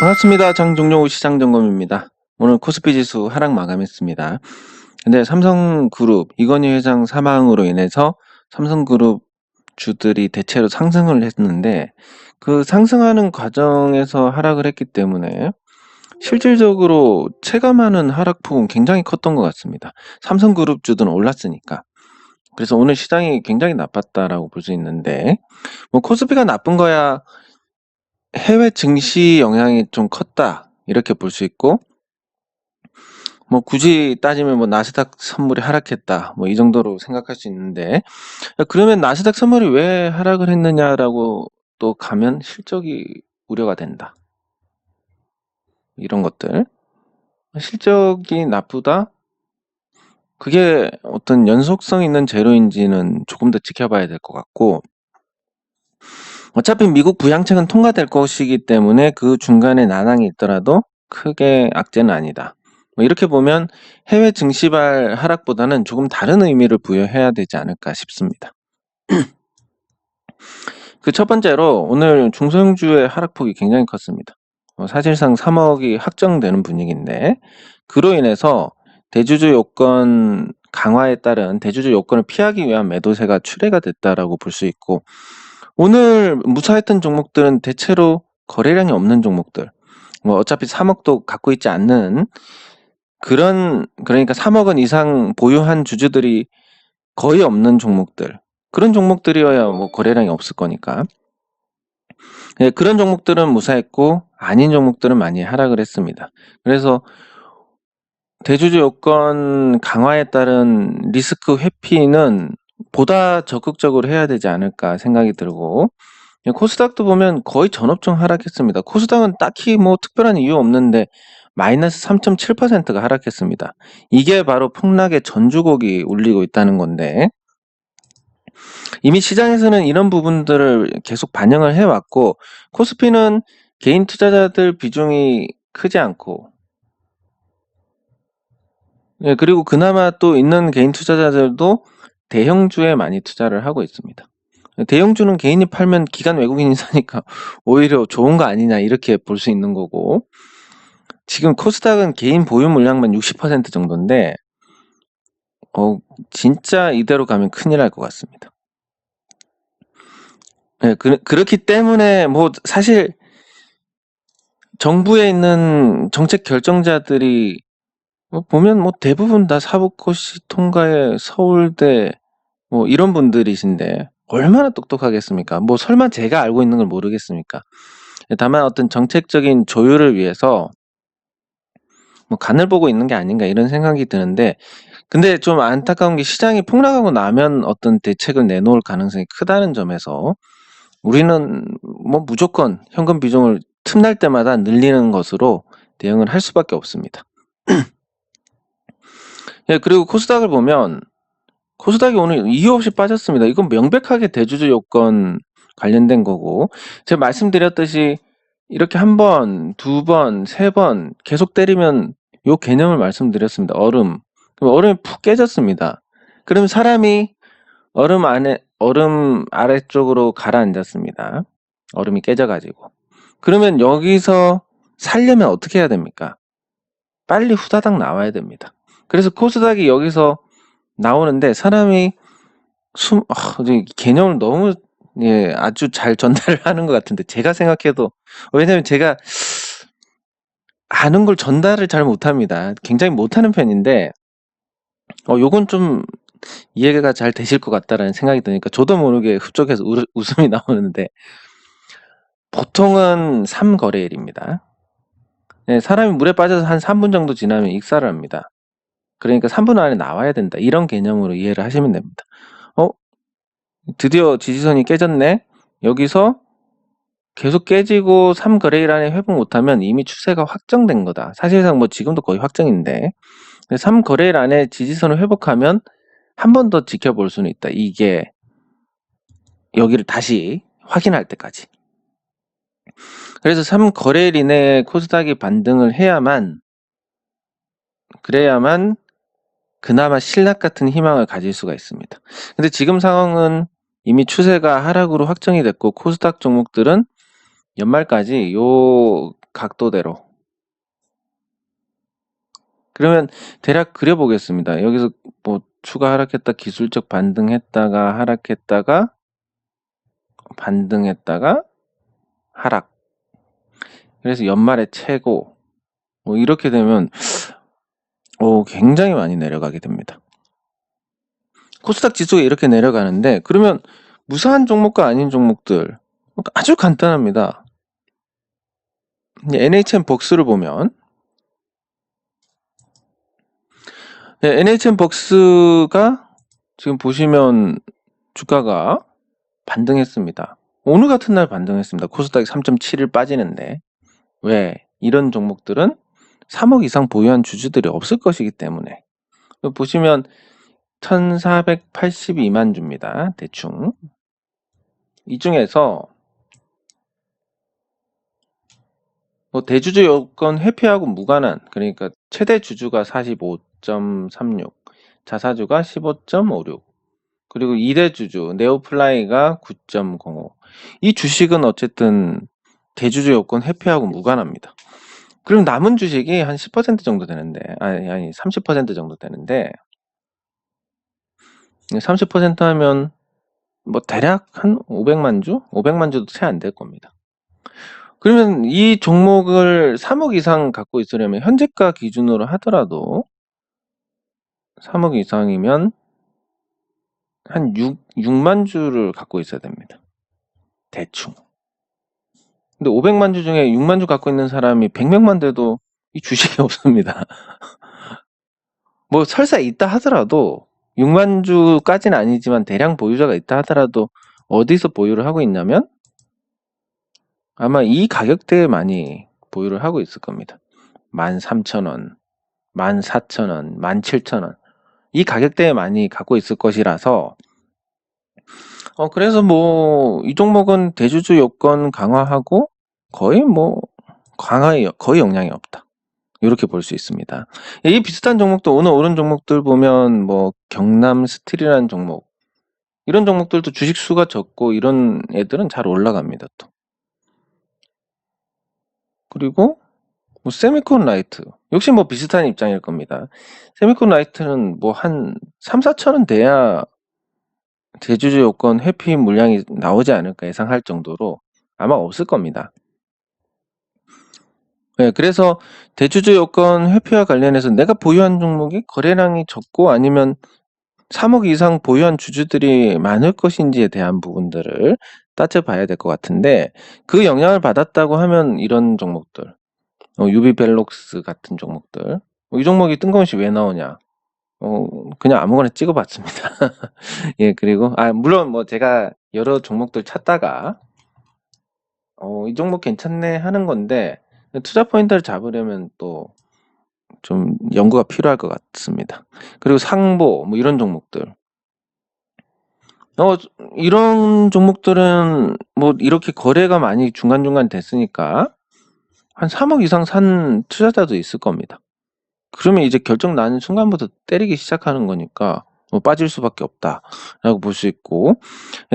반갑습니다. 장종료 시장점검입니다. 오늘 코스피 지수 하락 마감했습니다. 근데 삼성그룹 이건희 회장 사망으로 인해서 삼성그룹 주들이 대체로 상승을 했는데 그 상승하는 과정에서 하락을 했기 때문에 실질적으로 체감하는 하락폭은 굉장히 컸던 것 같습니다. 삼성그룹 주들은 올랐으니까. 그래서 오늘 시장이 굉장히 나빴다라고 볼 수 있는데 뭐 코스피가 나쁜 거야 해외 증시 영향이 좀 컸다 이렇게 볼 수 있고 뭐 굳이 따지면 뭐 나스닥 선물이 하락했다 뭐 이 정도로 생각할 수 있는데 그러면 나스닥 선물이 왜 하락을 했느냐라고 또 가면 실적이 우려가 된다 이런 것들 실적이 나쁘다 그게 어떤 연속성 있는 재료인지는 조금 더 지켜봐야 될 것 같고 어차피 미국 부양책은 통과될 것이기 때문에 그 중간에 난항이 있더라도 크게 악재는 아니다. 뭐 이렇게 보면 해외 증시발 하락보다는 조금 다른 의미를 부여해야 되지 않을까 싶습니다. 그 첫 번째로 오늘 중소형주의 하락폭이 굉장히 컸습니다. 사실상 3억이 확정되는 분위기인데 그로 인해서 대주주 요건 강화에 따른 대주주 요건을 피하기 위한 매도세가 출회가 됐다라고 볼 수 있고 오늘 무사했던 종목들은 대체로 거래량이 없는 종목들 뭐 어차피 3억도 갖고 있지 않는 그러니까 3억 원 이상 보유한 주주들이 거의 없는 종목들 그런 종목들이어야 뭐 거래량이 없을 거니까 예, 그런 종목들은 무사했고 아닌 종목들은 많이 하락을 했습니다. 그래서 대주주 요건 강화에 따른 리스크 회피는 보다 적극적으로 해야 되지 않을까 생각이 들고 코스닥도 보면 거의 전업종 하락했습니다. 코스닥은 딱히 뭐 특별한 이유 없는데 마이너스 3.7%가 하락했습니다. 이게 바로 폭락의 전주곡이 울리고 있다는 건데 이미 시장에서는 이런 부분들을 계속 반영을 해왔고 코스피는 개인 투자자들 비중이 크지 않고 예, 그리고 그나마 또 있는 개인 투자자들도 대형주에 많이 투자를 하고 있습니다. 대형주는 개인이 팔면 기관 외국인이 사니까 오히려 좋은 거 아니냐 이렇게 볼 수 있는 거고 지금 코스닥은 개인 보유 물량만 60% 정도인데 진짜 이대로 가면 큰일 날 것 같습니다. 네, 그렇기 때문에 뭐 사실 정부에 있는 정책 결정자들이 보면 뭐 대부분 다 사법고시 통과에 서울대 뭐 이런 분들이신데 얼마나 똑똑하겠습니까? 뭐 설마 제가 알고 있는 걸 모르겠습니까? 다만 어떤 정책적인 조율을 위해서 뭐 간을 보고 있는 게 아닌가 이런 생각이 드는데 근데 좀 안타까운 게 시장이 폭락하고 나면 어떤 대책을 내놓을 가능성이 크다는 점에서 우리는 뭐 무조건 현금 비중을 틈날 때마다 늘리는 것으로 대응을 할 수밖에 없습니다. 예, 그리고 코스닥을 보면 코스닥이 오늘 이유 없이 빠졌습니다. 이건 명백하게 대주주 요건 관련된 거고 제가 말씀드렸듯이 이렇게 한 번, 두 번, 세 번 계속 때리면 요 개념을 말씀드렸습니다. 얼음이 푹 깨졌습니다. 그럼 사람이 얼음 아래쪽으로 가라앉았습니다. 얼음이 깨져가지고. 그러면 여기서 살려면 어떻게 해야 됩니까? 빨리 후다닥 나와야 됩니다. 그래서 코스닥이 여기서 나오는데 사람이 개념을 너무 아주 잘 전달을 하는 것 같은데 제가 생각해도 왜냐면 제가 아는 걸 전달을 잘 못합니다. 굉장히 못하는 편인데 요건 좀 이해가 잘 되실 것 같다라는 생각이 드니까 저도 모르게 흡족해서 웃음이 나오는데 보통은 3거래일입니다. 네, 사람이 물에 빠져서 한 3분 정도 지나면 익사를 합니다. 그러니까 3분 안에 나와야 된다. 이런 개념으로 이해를 하시면 됩니다. 드디어 지지선이 깨졌네. 여기서 계속 깨지고 3거래일 안에 회복 못하면 이미 추세가 확정된 거다. 사실상 뭐 지금도 거의 확정인데 3거래일 안에 지지선을 회복하면 한 번 더 지켜볼 수는 있다. 이게 여기를 다시 확인할 때까지. 그래서 3거래일 이내에 코스닥이 반등을 해야만 그래야만 그나마 신락 같은 희망을 가질 수가 있습니다. 근데 지금 상황은 이미 추세가 하락으로 확정이 됐고 코스닥 종목들은 연말까지 요 각도대로. 그러면 대략 그려보겠습니다. 여기서 뭐 추가 하락했다, 기술적 반등했다가 하락했다가 반등했다가 하락. 그래서 연말에 최고. 뭐 이렇게 되면 굉장히 많이 내려가게 됩니다. 코스닥 지수가 이렇게 내려가는데, 그러면 무사한 종목과 아닌 종목들 아주 간단합니다. NHN 벅스를 보면 NHN 벅스가 지금 보시면 주가가 반등했습니다. 오늘 같은 날 반등했습니다. 코스닥이 3.7일 빠지는데, 왜? 이런 종목들은 3억 이상 보유한 주주들이 없을 것이기 때문에. 보시면 1482만 주입니다. 대충. 이 중에서 뭐 대주주 요건 회피하고 무관한, 그러니까 최대 주주가 45.36, 자사주가 15.56, 그리고 2대 주주 네오플라이가 9.05. 이 주식은 어쨌든 대주주 요건 회피하고 무관합니다. 그럼 남은 주식이 한 10% 정도 되는데, 아니 30% 정도 되는데, 30% 하면 뭐 대략 한 500만 주? 500만 주도 채 안 될 겁니다. 그러면 이 종목을 3억 이상 갖고 있으려면 현재가 기준으로 하더라도 3억 이상이면 한 6만 주를 갖고 있어야 됩니다. 대충. 근데 500만 주 중에 6만 주 갖고 있는 사람이 100명만 돼도 이 주식이 없습니다. 뭐 설사 있다 하더라도 6만 주까지는 아니지만 대량 보유자가 있다 하더라도 어디서 보유를 하고 있냐면 아마 이 가격대에 많이 보유를 하고 있을 겁니다. 13,000원, 14,000원, 17,000원. 이 가격대에 많이 갖고 있을 것이라서 그래서 뭐 이 종목은 대주주 요건 강화하고 거의 뭐 강화에 거의 영향이 없다. 이렇게 볼 수 있습니다. 이 비슷한 종목도 오늘 오른 종목들 보면 뭐 경남 스틸이라는 종목, 이런 종목들도 주식 수가 적고 이런 애들은 잘 올라갑니다. 또 그리고 뭐 세미콘 라이트 역시 뭐 비슷한 입장일 겁니다. 세미콘 라이트는 뭐 한 3,4천원 돼야 대주주 요건 회피 물량이 나오지 않을까 예상할 정도로 아마 없을 겁니다. 네, 그래서 대주주 요건 회피와 관련해서 내가 보유한 종목이 거래량이 적고 아니면 3억 이상 보유한 주주들이 많을 것인지에 대한 부분들을 따져봐야 될 것 같은데, 그 영향을 받았다고 하면 이런 종목들, 유비벨록스 같은 종목들, 이 종목이 뜬금없이 왜 나오냐, 그냥 아무거나 찍어봤습니다. 예, 그리고 물론 뭐 제가 여러 종목들 찾다가 이 종목 괜찮네 하는 건데, 투자 포인트를 잡으려면 또 좀 연구가 필요할 것 같습니다. 그리고 상보 뭐 이런 종목들, 이런 종목들은 뭐 이렇게 거래가 많이 중간중간 됐으니까 한 3억 이상 산 투자자도 있을 겁니다. 그러면 이제 결정 나는 순간부터 때리기 시작하는 거니까 뭐 빠질 수밖에 없다라고 볼 수 있고,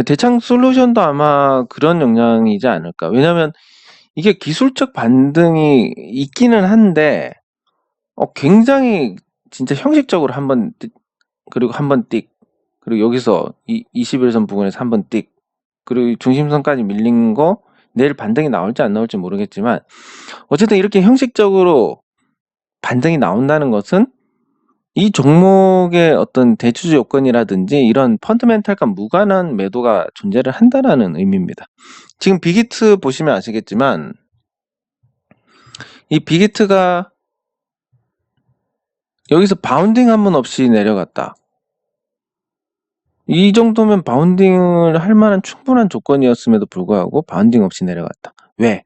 대창 솔루션도 아마 그런 영향이지 않을까. 왜냐면 이게 기술적 반등이 있기는 한데 굉장히 진짜 형식적으로 한번 그리고 한번 띡, 그리고 여기서 21선 부근에서 한번 띡, 그리고 중심선까지 밀린 거 내일 반등이 나올지 안 나올지 모르겠지만 어쨌든 이렇게 형식적으로 반등이 나온다는 것은 이 종목의 어떤 대주주 요건이라든지 이런 펀드멘탈과 무관한 매도가 존재를 한다라는 의미입니다. 지금 빅히트 보시면 아시겠지만 이 빅히트가 여기서 바운딩 한 번 없이 내려갔다. 이 정도면 바운딩을 할 만한 충분한 조건이었음에도 불구하고 바운딩 없이 내려갔다. 왜?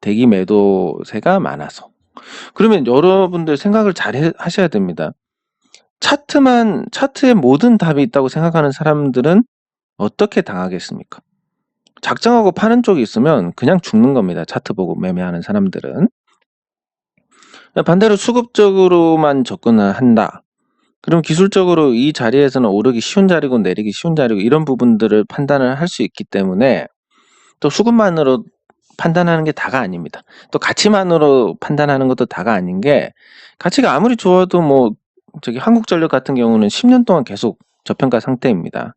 대기 매도세가 많아서. 그러면 여러분들 생각을 잘 하셔야 됩니다. 차트에 모든 답이 있다고 생각하는 사람들은 어떻게 당하겠습니까? 작정하고 파는 쪽이 있으면 그냥 죽는 겁니다. 차트 보고 매매하는 사람들은. 반대로 수급적으로만 접근을 한다. 그럼 기술적으로 이 자리에서는 오르기 쉬운 자리고 내리기 쉬운 자리고 이런 부분들을 판단을 할 수 있기 때문에 또 수급만으로 판단하는 게 다가 아닙니다. 또 가치만으로 판단하는 것도 다가 아닌 게, 가치가 아무리 좋아도 뭐 저기 한국전력 같은 경우는 10년 동안 계속 저평가 상태입니다.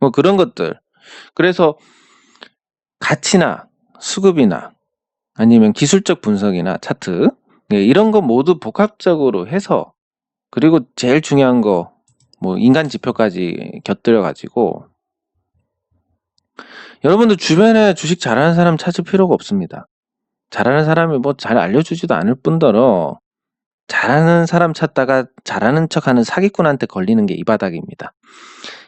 뭐 그런 것들. 그래서 가치나 수급이나 아니면 기술적 분석이나 차트, 이런 거 모두 복합적으로 해서, 그리고 제일 중요한 거 뭐 인간 지표까지 곁들여 가지고, 여러분들 주변에 주식 잘하는 사람 찾을 필요가 없습니다. 잘하는 사람이 뭐 잘 알려주지도 않을 뿐더러 잘하는 사람 찾다가 잘하는 척하는 사기꾼한테 걸리는 게 이 바닥입니다.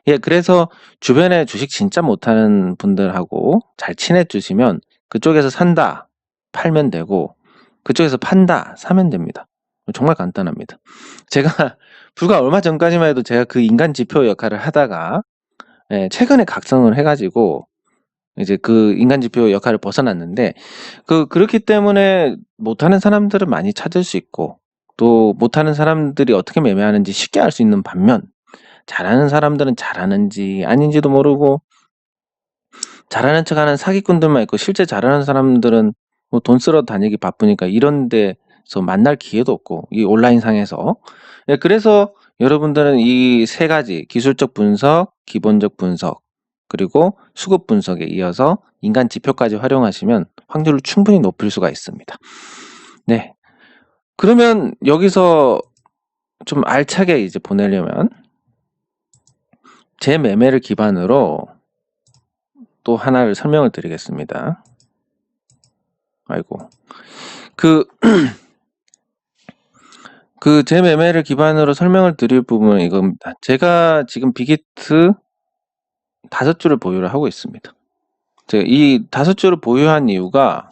예, 그래서 주변에 주식 진짜 못하는 분들하고 잘 친해주시면 그쪽에서 산다, 팔면 되고, 그쪽에서 판다, 사면 됩니다. 정말 간단합니다. 제가 불과 얼마 전까지만 해도 제가 그 인간 지표 역할을 하다가, 최근에 각성을 해가지고 이제 그 인간 지표 역할을 벗어났는데, 그렇기 때문에 못하는 사람들은 많이 찾을 수 있고, 또 못하는 사람들이 어떻게 매매하는지 쉽게 알 수 있는 반면, 잘하는 사람들은 잘하는지 아닌지도 모르고 잘하는 척하는 사기꾼들만 있고, 실제 잘하는 사람들은 뭐 돈 쓰러 다니기 바쁘니까 이런 데서 만날 기회도 없고, 이 온라인상에서. 예, 그래서 여러분들은 이 세 가지, 기술적 분석, 기본적 분석, 그리고 수급 분석에 이어서 인간 지표까지 활용하시면 확률을 충분히 높일 수가 있습니다. 네. 그러면 여기서 좀 알차게 이제 보내려면, 제 매매를 기반으로 또 하나를 설명을 드리겠습니다. 아이고. 제 매매를 기반으로 설명을 드릴 부분은 이겁니다. 제가 지금 빅히트 5주를 보유를 하고 있습니다. 제가 이 5주를 보유한 이유가,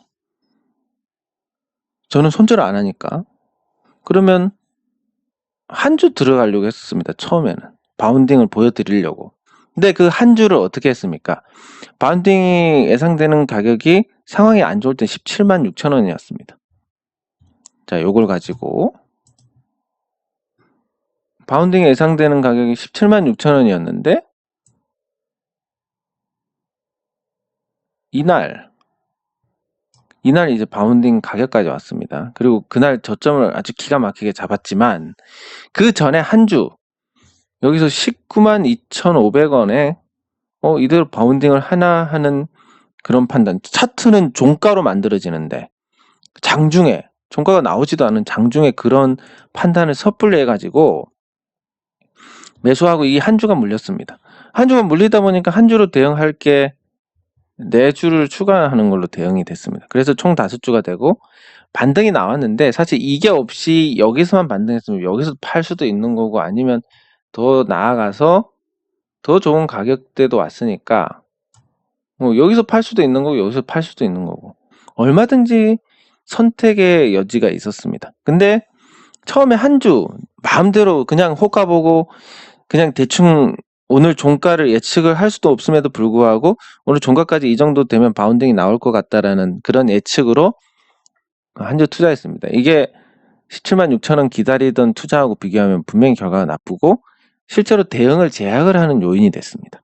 저는 손절을 안 하니까. 그러면 한 주 들어가려고 했습니다. 처음에는. 바운딩을 보여드리려고. 근데 그 한 주를 어떻게 했습니까? 바운딩이 예상되는 가격이 상황이 안 좋을 때 17만 6천 원이었습니다. 자, 요걸 가지고 바운딩이 예상되는 가격이 17만 6천 원이었는데, 이날 이제 바운딩 가격까지 왔습니다. 그리고 그날 저점을 아주 기가 막히게 잡았지만, 그 전에 한 주 여기서 19만 2,500원에 이대로 바운딩을 하나 하는 그런 판단. 차트는 종가로 만들어지는데, 장중에 종가가 나오지도 않은 장중에 그런 판단을 섣불리 해가지고 매수하고 이 한 주가 물렸습니다. 한 주가 물리다 보니까 한 주로 대응할 게 4주를 추가하는 걸로 대응이 됐습니다. 그래서 총 5주가 되고, 반등이 나왔는데 사실 이게 없이 여기서만 반등했으면 여기서 팔 수도 있는 거고, 아니면 더 나아가서 더 좋은 가격대도 왔으니까 여기서 팔 수도 있는 거고 여기서 팔 수도 있는 거고, 얼마든지 선택의 여지가 있었습니다. 근데 처음에 한 주 마음대로 그냥 호가 보고 그냥 대충 오늘 종가를 예측을 할 수도 없음에도 불구하고, 오늘 종가까지 이 정도 되면 바운딩이 나올 것 같다라는 그런 예측으로 한 주 투자했습니다. 이게 17만 6천 원 기다리던 투자하고 비교하면 분명히 결과가 나쁘고, 실제로 대응을 제약을 하는 요인이 됐습니다.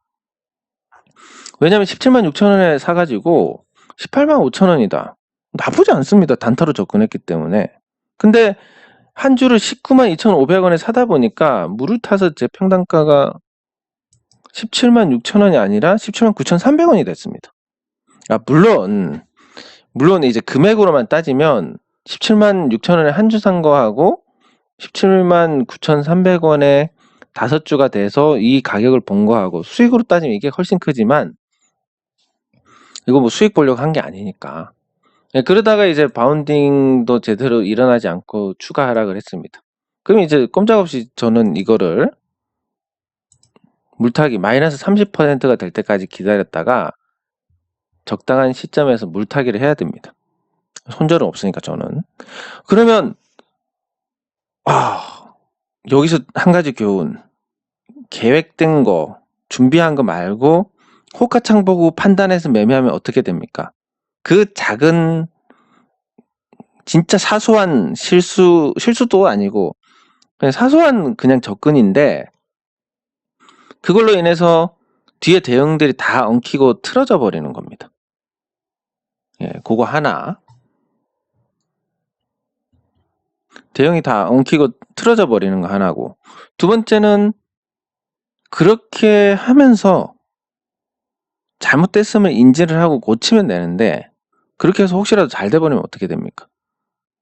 왜냐하면 17만 6천 원에 사가지고 18만 5천 원이다. 나쁘지 않습니다. 단타로 접근했기 때문에. 근데 한 주를 19만 2,500원에 사다 보니까 물을 타서 제 평단가가 17만 6천 원이 아니라 17만 9,300원이 됐습니다. 물론 이제 금액으로만 따지면 17만 6천 원에 한 주 산 거하고 17만 9,300원에 5주가 돼서 이 가격을 본 거하고 수익으로 따지면 이게 훨씬 크지만, 이거 뭐 수익 보려고 한 게 아니니까. 그러다가 이제 바운딩도 제대로 일어나지 않고 추가 하락을 했습니다. 그럼 이제 꼼짝없이 저는 이거를 물타기 마이너스 30%가 될 때까지 기다렸다가 적당한 시점에서 물타기를 해야 됩니다. 손절은 없으니까 저는. 그러면 여기서 한 가지 교훈. 계획된 거, 준비한 거 말고 호가창 보고 판단해서 매매하면 어떻게 됩니까? 그 작은 진짜 사소한 실수도 아니고 그냥 사소한 그냥 접근인데, 그걸로 인해서 뒤에 대응들이 다 엉키고 틀어져 버리는 겁니다. 그거 하나. 대형이 다 엉키고 틀어져 버리는 거 하나고, 두 번째는 그렇게 하면서 잘못됐으면 인지를 하고 고치면 되는데, 그렇게 해서 혹시라도 잘 돼버리면 어떻게 됩니까?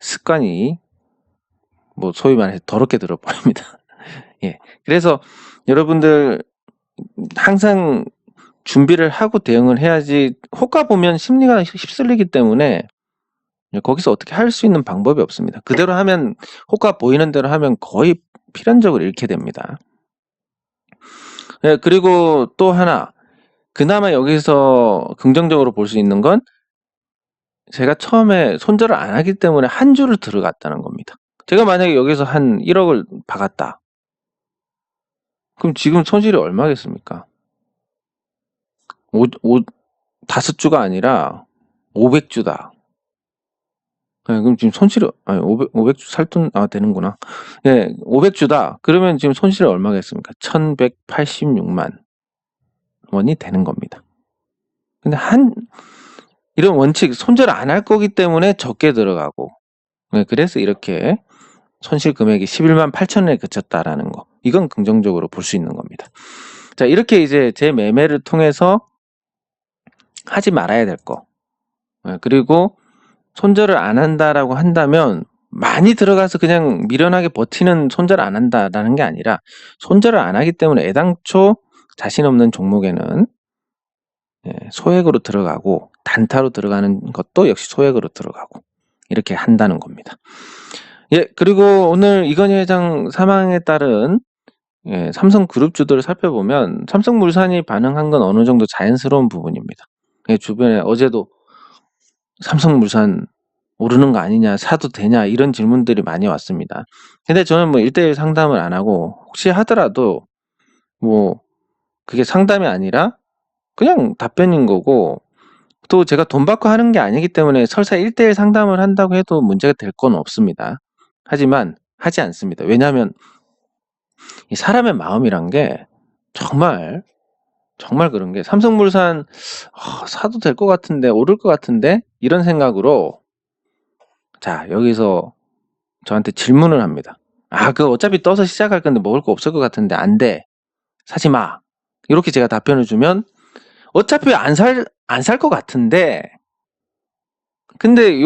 습관이 뭐 소위 말해서 더럽게 들어버립니다. 그래서 여러분들 항상 준비를 하고 대응을 해야지, 호가 보면 심리가 휩쓸리기 때문에 거기서 어떻게 할 수 있는 방법이 없습니다. 그대로 하면, 호가 보이는 대로 하면 거의 필연적으로 잃게 됩니다. 그리고 또 하나, 그나마 여기서 긍정적으로 볼 수 있는 건, 제가 처음에 손절을 안 하기 때문에 한 주를 들어갔다는 겁니다. 제가 만약에 여기서 한 1억을 박았다. 그럼 지금 손실이 얼마겠습니까? 5주가 아니라 500주다. 그럼 지금 손실이, 아니, 500주 살 돈, 되는구나. 500주다. 그러면 지금 손실이 얼마겠습니까? 1186만 원이 되는 겁니다. 근데 이런 원칙, 손절 안 할 거기 때문에 적게 들어가고, 그래서 이렇게 손실 금액이 11만 8천 원에 그쳤다라는 거. 이건 긍정적으로 볼 수 있는 겁니다. 자, 이렇게 이제 제 매매를 통해서 하지 말아야 될 거. 그리고 손절을 안 한다라고 한다면, 많이 들어가서 그냥 미련하게 버티는 손절을 안 한다라는 게 아니라, 손절을 안 하기 때문에 애당초 자신 없는 종목에는 소액으로 들어가고, 단타로 들어가는 것도 역시 소액으로 들어가고, 이렇게 한다는 겁니다. 그리고 오늘 이건희 회장 사망에 따른 삼성그룹주들을 살펴보면, 삼성물산이 반응한 건 어느 정도 자연스러운 부분입니다. 주변에 어제도 삼성물산 오르는 거 아니냐, 사도 되냐, 이런 질문들이 많이 왔습니다. 근데 저는 뭐 1대1 상담을 안 하고, 혹시 하더라도 뭐 그게 상담이 아니라 그냥 답변인 거고, 또 제가 돈 받고 하는 게 아니기 때문에 설사 1대1 상담을 한다고 해도 문제가 될 건 없습니다. 하지만 하지 않습니다. 왜냐하면 이 사람의 마음이란 게 정말 그런 게, 삼성물산 사도 될 것 같은데, 오를 것 같은데, 이런 생각으로, 자, 여기서 저한테 질문을 합니다. 그거 어차피 떠서 시작할 건데 먹을 거 없을 것 같은데 안 돼, 사지 마. 이렇게 제가 답변을 주면, 어차피 안 살 것 같은데, 근데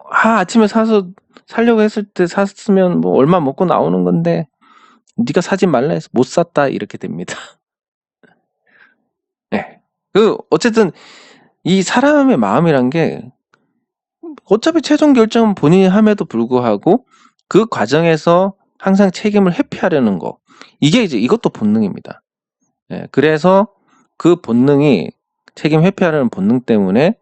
아침에 사서 살려고 했을 때 샀으면 뭐 얼마 먹고 나오는 건데, 네가 사지 말라 해서 못 샀다, 이렇게 됩니다. 어쨌든 이 사람의 마음이란 게, 어차피 최종 결정은 본인이 함에도 불구하고 그 과정에서 항상 책임을 회피하려는 거, 이게 이제 이것도 본능입니다. 그래서 그 본능이, 책임 회피하려는 본능 때문에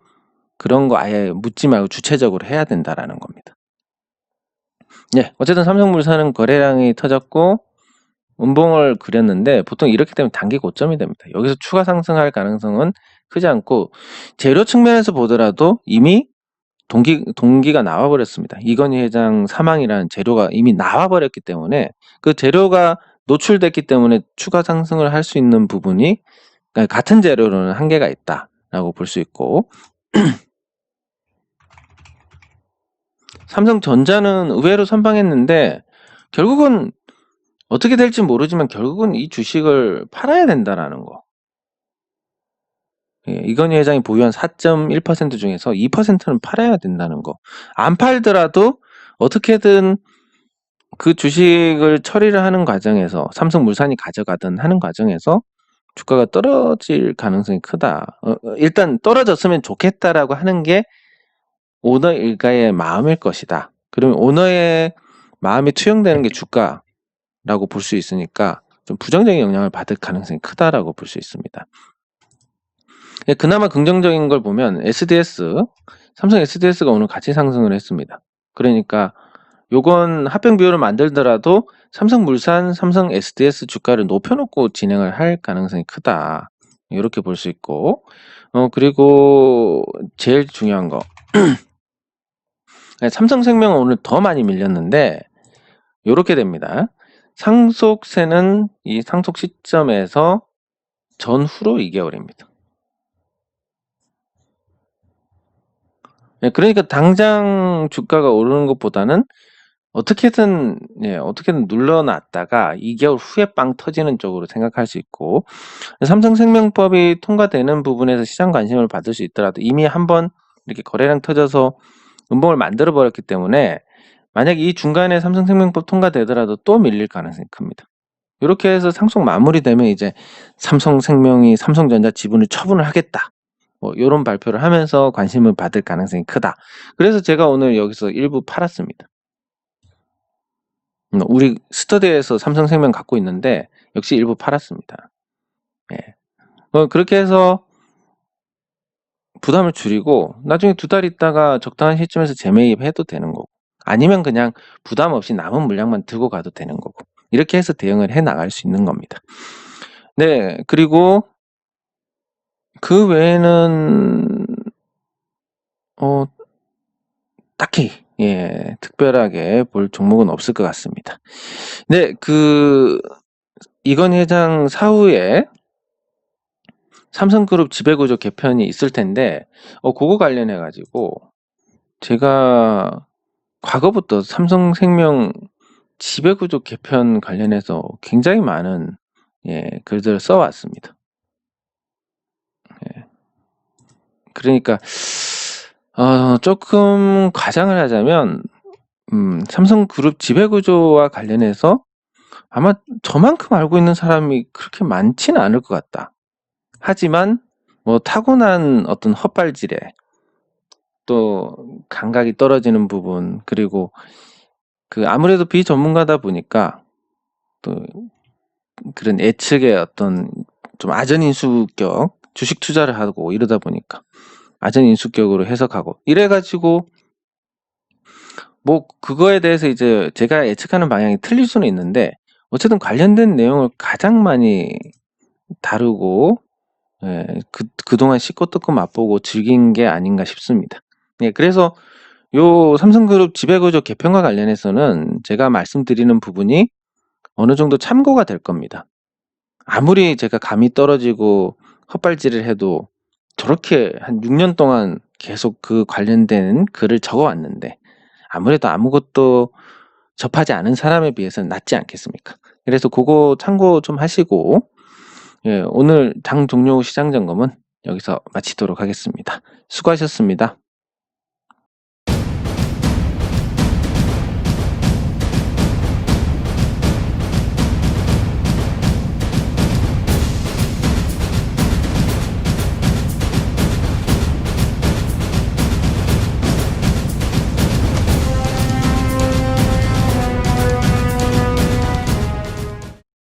그런 거 아예 묻지 말고 주체적으로 해야 된다라는 겁니다. 어쨌든 삼성물산은 거래량이 터졌고 운봉을 그렸는데, 보통 이렇게 되면 단기 고점이 됩니다. 여기서 추가 상승할 가능성은 크지 않고, 재료 측면에서 보더라도 이미 동기가 나와버렸습니다. 이건희 회장 사망이라는 재료가 이미 나와버렸기 때문에, 그 재료가 노출됐기 때문에 추가 상승을 할 수 있는 부분이, 같은 재료로는 한계가 있다라고 볼 수 있고, 삼성전자는 의외로 선방했는데, 결국은 어떻게 될지 모르지만 결국은 이 주식을 팔아야 된다라는 거. 이건희 회장이 보유한 4.1% 중에서 2%는 팔아야 된다는 거. 안 팔더라도 어떻게든 그 주식을 처리를 하는 과정에서, 삼성물산이 가져가든 하는 과정에서 주가가 떨어질 가능성이 크다. 일단 떨어졌으면 좋겠다라고 하는 게 오너 일가의 마음일 것이다. 그러면 오너의 마음이 투영되는 게 주가라고 볼 수 있으니까 좀 부정적인 영향을 받을 가능성이 크다라고 볼 수 있습니다. 그나마 긍정적인 걸 보면 삼성 SDS가 오늘 같이 상승을 했습니다. 그러니까 요건 합병 비율을 만들더라도 삼성물산, 삼성 SDS 주가를 높여놓고 진행을 할 가능성이 크다, 이렇게 볼 수 있고, 그리고 제일 중요한 거, 삼성생명은 오늘 더 많이 밀렸는데 요렇게 됩니다. 상속세는 이 상속 시점에서 전후로 2개월입니다. 예, 그러니까 당장 주가가 오르는 것보다는 어떻게든 눌러놨다가 2개월 후에 빵 터지는 쪽으로 생각할 수 있고, 삼성생명법이 통과되는 부분에서 시장 관심을 받을 수 있더라도 이미 한번 이렇게 거래량 터져서 음봉을 만들어 버렸기 때문에 만약 이 중간에 삼성생명법 통과되더라도 또 밀릴 가능성이 큽니다. 이렇게 해서 상속 마무리되면 이제 삼성생명이 삼성전자 지분을 처분을 하겠다, 이런 발표를 하면서 관심을 받을 가능성이 크다. 그래서 제가 오늘 여기서 일부 팔았습니다. 우리 스터디에서 삼성생명 갖고 있는데 역시 일부 팔았습니다. 예. 그렇게 해서 부담을 줄이고 나중에 2달 있다가 적당한 시점에서 재매입해도 되는 거고, 아니면 그냥 부담 없이 남은 물량만 들고 가도 되는 거고, 이렇게 해서 대응을 해 나갈 수 있는 겁니다. 네, 그리고 그 외에는 딱히 특별하게 볼 종목은 없을 것 같습니다. 네, 이건희 회장 사후에 삼성그룹 지배구조 개편이 있을 텐데, 그거 관련해 가지고 제가 과거부터 삼성생명 지배구조 개편 관련해서 굉장히 많은 글들을 써왔습니다. 그러니까 조금 과장을 하자면 삼성그룹 지배구조와 관련해서 아마 저만큼 알고 있는 사람이 그렇게 많지는 않을 것 같다. 하지만 뭐 타고난 어떤 헛발질에 또 감각이 떨어지는 부분, 그리고 아무래도 비전문가다 보니까 또 그런 예측의 어떤 좀 아전인수격 주식 투자를 하고 이러다 보니까 아전인수격으로 해석하고 이래가지고 뭐 그거에 대해서 이제 제가 예측하는 방향이 틀릴 수는 있는데 어쨌든 관련된 내용을 가장 많이 다루고 그동안 씹고 뜯고 맛보고 즐긴 게 아닌가 싶습니다. 그래서 요 삼성그룹 지배구조 개편과 관련해서는 제가 말씀드리는 부분이 어느 정도 참고가 될 겁니다. 아무리 제가 감이 떨어지고 헛발질을 해도 저렇게 한 6년 동안 계속 그 관련된 글을 적어왔는데 아무래도 아무것도 접하지 않은 사람에 비해서는 낫지 않겠습니까? 그래서 그거 참고 좀 하시고, 오늘 장 종료 후 시장 점검은 여기서 마치도록 하겠습니다. 수고하셨습니다.